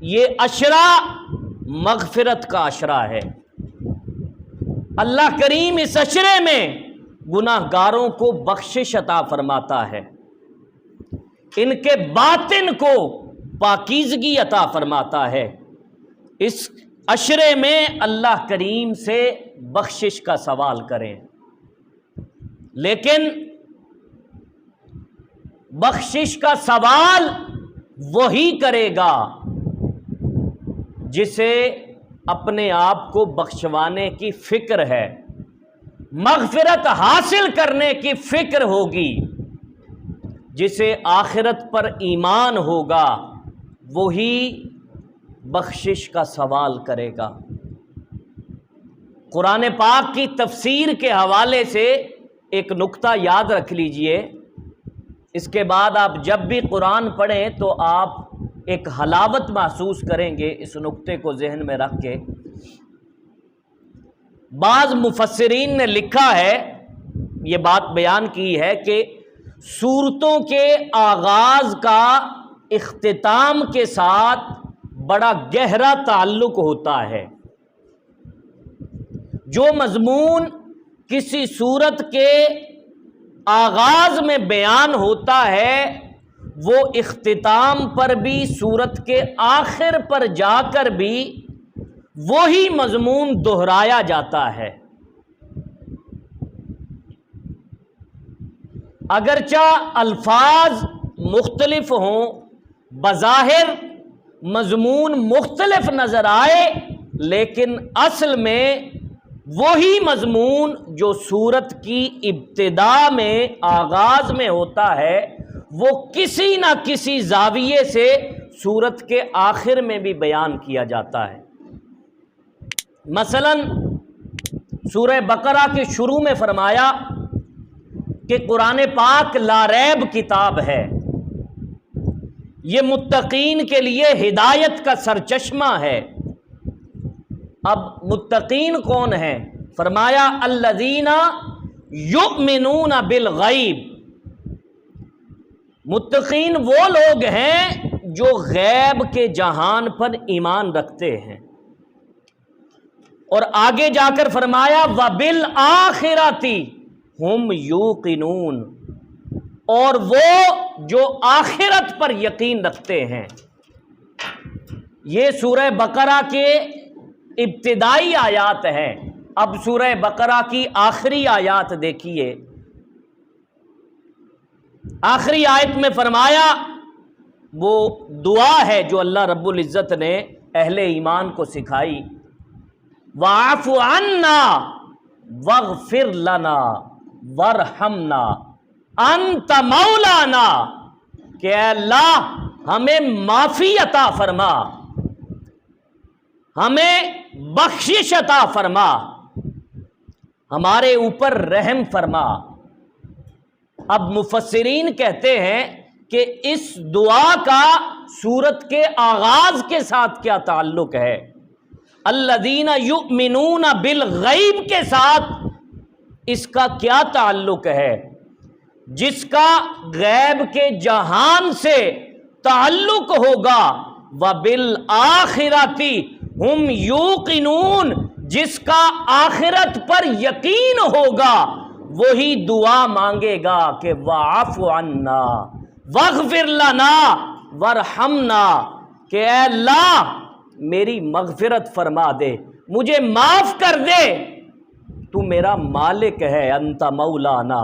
یہ عشرہ مغفرت کا عشرہ ہے۔ اللہ کریم اس عشرے میں گناہ گاروں کو بخشش عطا فرماتا ہے، ان کے باطن کو پاکیزگی عطا فرماتا ہے۔ اس عشرے میں اللہ کریم سے بخشش کا سوال کریں، لیکن بخشش کا سوال وہی کرے گا جسے اپنے آپ کو بخشوانے کی فکر ہے، مغفرت حاصل کرنے کی فکر ہوگی، جسے آخرت پر ایمان ہوگا، وہی بخشش کا سوال کرے گا۔ قرآن پاک کی تفسیر کے حوالے سے ایک نکتہ یاد رکھ لیجئے، اس کے بعد آپ جب بھی قرآن پڑھیں تو آپ ایک حلاوت محسوس کریں گے اس نکتے کو ذہن میں رکھ کے۔ بعض مفسرین نے لکھا ہے، یہ بات بیان کی ہے کہ سورتوں کے آغاز کا اختتام کے ساتھ بڑا گہرا تعلق ہوتا ہے۔ جو مضمون کسی سورت کے آغاز میں بیان ہوتا ہے وہ اختتام پر بھی، سورت کے آخر پر جا کر بھی وہی مضمون دہرایا جاتا ہے۔ اگرچہ الفاظ مختلف ہوں، بظاہر مضمون مختلف نظر آئے، لیکن اصل میں وہی مضمون جو سورت کی ابتدا میں، آغاز میں ہوتا ہے، وہ کسی نہ کسی زاویے سے سورت کے آخر میں بھی بیان کیا جاتا ہے۔ مثلا سورہ بقرہ کے شروع میں فرمایا کہ قرآن پاک لا ریب کتاب ہے، یہ متقین کے لیے ہدایت کا سرچشمہ ہے۔ اب متقین کون ہیں؟ فرمایا الذین یؤمنون بالغیب، متقین وہ لوگ ہیں جو غیب کے جہان پر ایمان رکھتے ہیں۔ اور آگے جا کر فرمایا وبالآخرۃ ہم یوقنون، اور وہ جو آخرت پر یقین رکھتے ہیں۔ یہ سورہ بقرہ کے ابتدائی آیات ہیں۔ اب سورہ بقرہ کی آخری آیات دیکھیے۔ آخری آیت میں فرمایا، وہ دعا ہے جو اللہ رب العزت نے اہل ایمان کو سکھائی، وَاعْفُ عَنَّا وَاغْفِرْ لَنَا وَارْحَمْنَا انت مولانا، کہ اے اللہ ہمیں معافی عطا فرما، ہمیں بخشش عطا فرما، ہمارے اوپر رحم فرما۔ اب مفسرین کہتے ہیں کہ اس دعا کا سورت کے آغاز کے ساتھ کیا تعلق ہے؟ الذین یؤمنون بالغیب کے ساتھ اس کا کیا تعلق ہے؟ جس کا غیب کے جہان سے تعلق ہوگا، وبالآخرۃ ہم یوقنون، جس کا آخرت پر یقین ہوگا وہی دعا مانگے گا کہ واعف عنا واغفر لنا وارحمنا، کہ اے اللہ میری مغفرت فرما دے، مجھے معاف کر دے، تو میرا مالک ہے، انت مولانا۔